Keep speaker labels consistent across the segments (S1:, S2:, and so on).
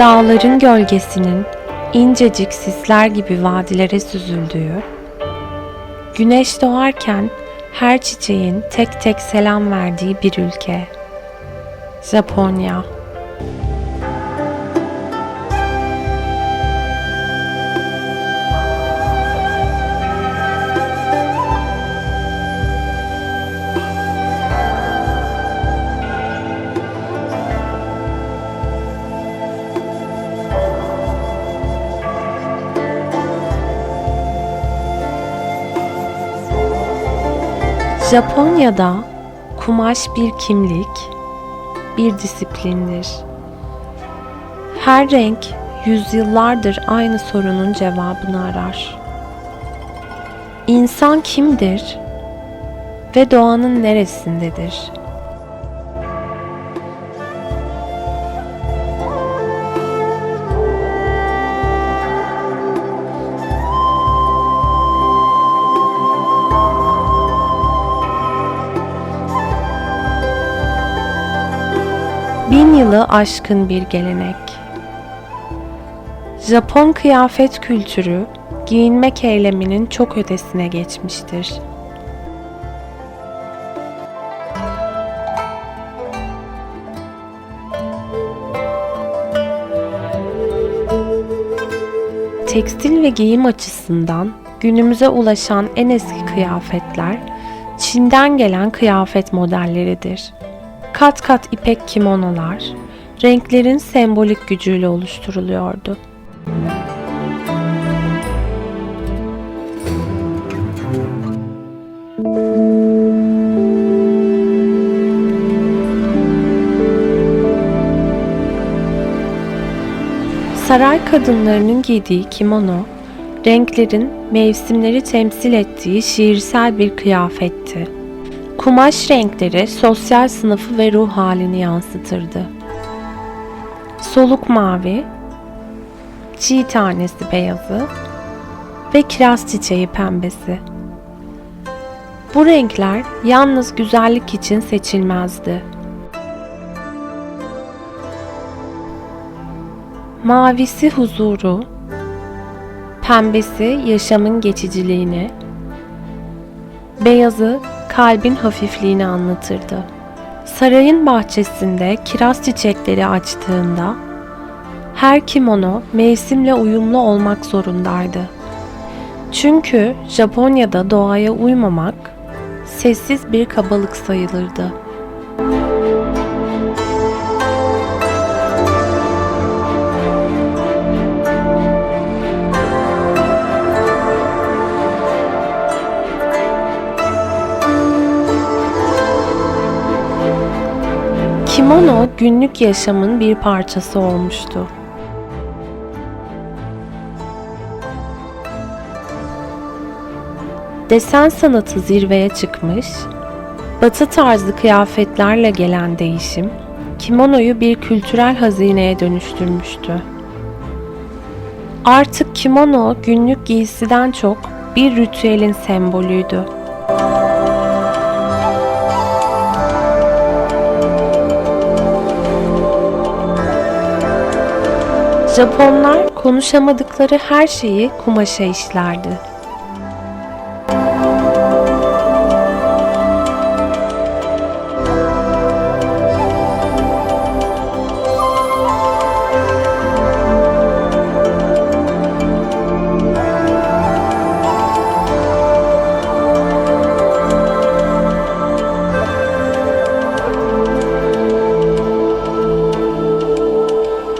S1: Dağların gölgesinin incecik sisler gibi vadilere süzüldüğü, güneş doğarken her çiçeğin tek tek selam verdiği bir ülke. Japonya. Japonya'da kumaş bir kimlik, bir disiplindir. Her renk yüzyıllardır aynı sorunun cevabını arar. İnsan kimdir ve doğanın neresindedir? Bin yılı aşkın bir gelenek. Japon kıyafet kültürü, giyinmek eyleminin çok ötesine geçmiştir. Tekstil ve giyim açısından günümüze ulaşan en eski kıyafetler, Çin'den gelen kıyafet modelleridir. Kat kat ipek kimonolar, renklerin sembolik gücüyle oluşturuluyordu. Saray kadınlarının giydiği kimono, renklerin mevsimleri temsil ettiği şiirsel bir kıyafetti. Kumaş renkleri sosyal sınıfı ve ruh halini yansıtırdı. Soluk mavi, çiğ tanesi beyazı ve kiraz çiçeği pembesi. Bu renkler yalnız güzellik için seçilmezdi. Mavisi huzuru, pembesi yaşamın geçiciliğini, beyazı kalbin hafifliğini anlatırdı. Sarayın bahçesinde kiraz çiçekleri açtığında her kimono mevsimle uyumlu olmak zorundaydı. Çünkü Japonya'da doğaya uymamak sessiz bir kabalık sayılırdı. Kimono günlük yaşamın bir parçası olmuştu. Desen sanatı zirveye çıkmış, Batı tarzı kıyafetlerle gelen değişim, kimonoyu bir kültürel hazineye dönüştürmüştü. Artık kimono günlük giysiden çok bir ritüelin sembolüydü. Japonlar konuşamadıkları her şeyi kumaşa işlerdi.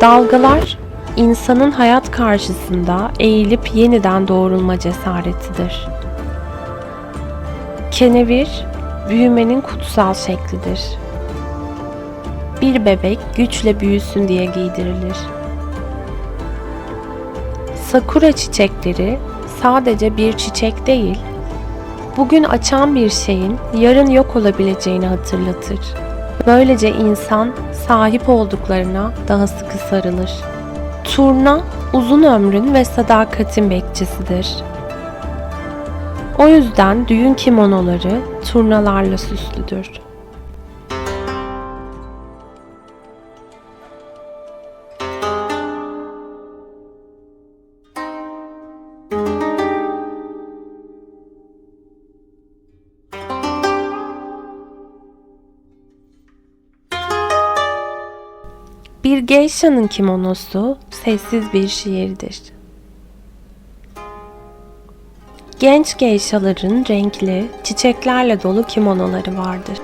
S1: Dalgalar, insanın hayat karşısında eğilip yeniden doğrulma cesaretidir. Kenevir, büyümenin kutsal şeklidir. Bir bebek güçle büyüsün diye giydirilir. Sakura çiçekleri sadece bir çiçek değil, bugün açan bir şeyin yarın yok olabileceğini hatırlatır. Böylece insan sahip olduklarına daha sıkı sarılır. Turna, uzun ömrün ve sadakatin bekçisidir. O yüzden düğün kimonoları turnalarla süslüdür. Bir geisha'nın kimonosu sessiz bir şiirdir. Genç geishaların renkli, çiçeklerle dolu kimonoları vardır.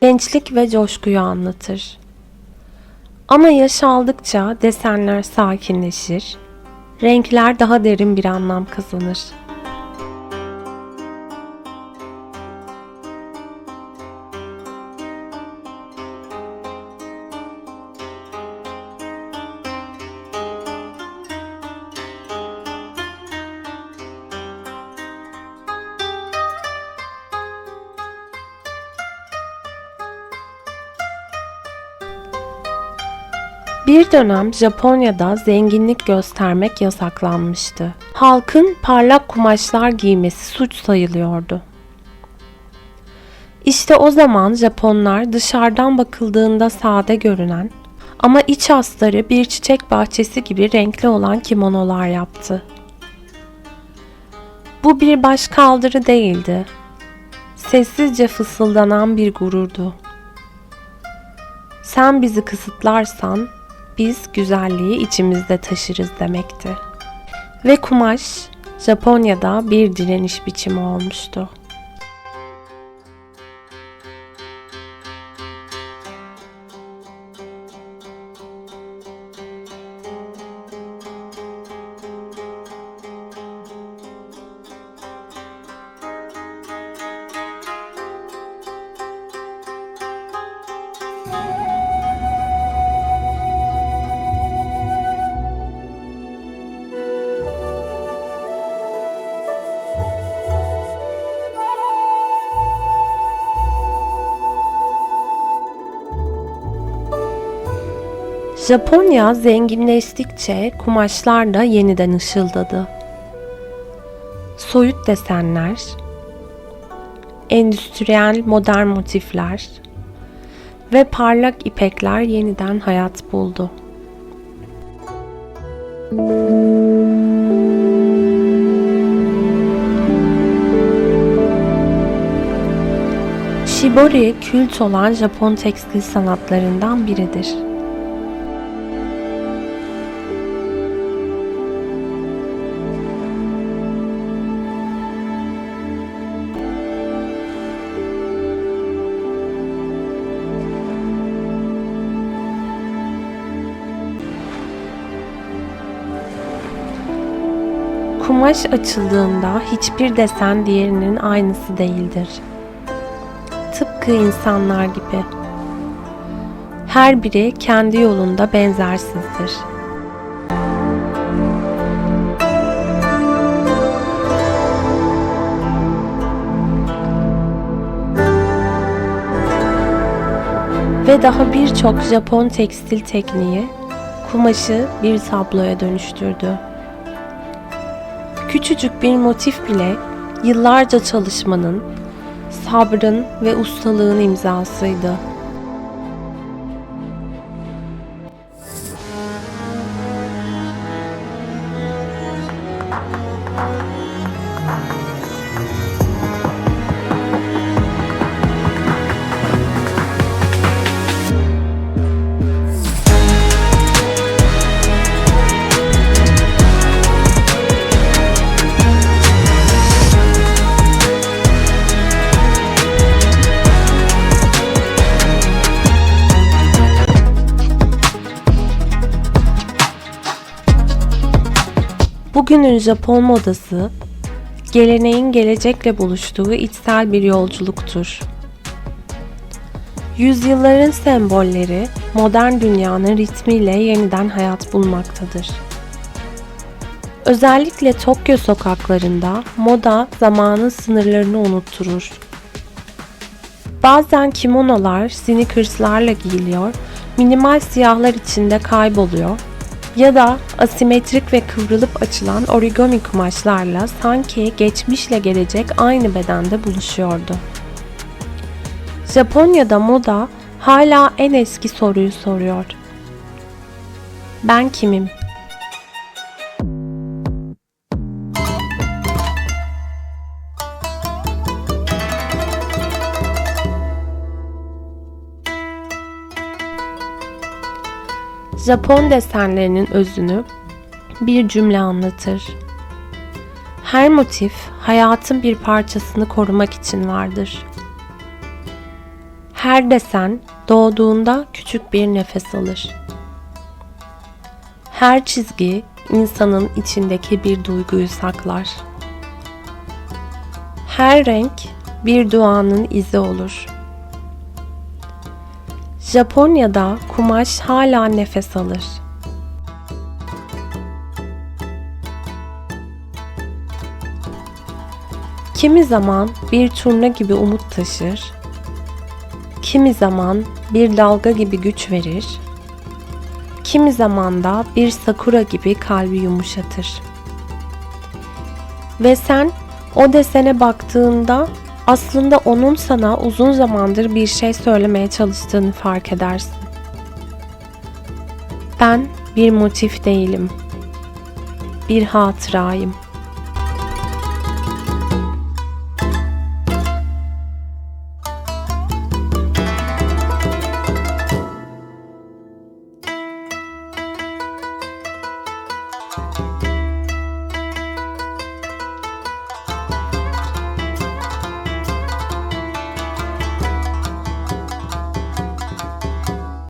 S1: Gençlik ve coşkuyu anlatır. Ama yaş aldıkça desenler sakinleşir, renkler daha derin bir anlam kazanır. Bir dönem Japonya'da zenginlik göstermek yasaklanmıştı. Halkın parlak kumaşlar giymesi suç sayılıyordu. İşte o zaman Japonlar dışarıdan bakıldığında sade görünen ama iç astarı bir çiçek bahçesi gibi renkli olan kimonolar yaptı. Bu bir başkaldırı değildi. Sessizce fısıldanan bir gururdu. Sen bizi kısıtlarsan biz güzelliği içimizde taşırız demekti. Ve kumaş Japonya'da bir direniş biçimi olmuştu. Japonya zenginleştikçe kumaşlar da yeniden ışıldadı. Soyut desenler, endüstriyel modern motifler ve parlak ipekler yeniden hayat buldu. Shibori kült olan Japon tekstil sanatlarından biridir. Kumaş açıldığında hiçbir desen diğerinin aynısı değildir. Tıpkı insanlar gibi. Her biri kendi yolunda benzersizdir. Ve daha birçok Japon tekstil tekniği kumaşı bir tabloya dönüştürdü. Küçücük bir motif bile yıllarca çalışmanın, sabrın ve ustalığın imzasıydı. Bugünün Japon modası, geleneğin gelecekle buluştuğu içsel bir yolculuktur. Yüzyılların sembolleri modern dünyanın ritmiyle yeniden hayat bulmaktadır. Özellikle Tokyo sokaklarında moda zamanın sınırlarını unutturur. Bazen kimonolar sneakerslarla giyiliyor, minimal siyahlar içinde kayboluyor ya da asimetrik ve kıvrılıp açılan origami kumaşlarla sanki geçmişle gelecek aynı bedende buluşuyordu. Japonya'da moda hala en eski soruyu soruyor. Ben kimim? Japon desenlerinin özünü bir cümle anlatır. Her motif hayatın bir parçasını korumak için vardır. Her desen doğduğunda küçük bir nefes alır. Her çizgi insanın içindeki bir duyguyu saklar. Her renk bir duanın izi olur. Japonya'da kumaş hala nefes alır. Kimi zaman bir turna gibi umut taşır, kimi zaman bir dalga gibi güç verir, kimi zaman da bir sakura gibi kalbi yumuşatır. Ve sen o desene baktığında aslında onun sana uzun zamandır bir şey söylemeye çalıştığını fark edersin. Ben bir motif değilim, bir hatırayım.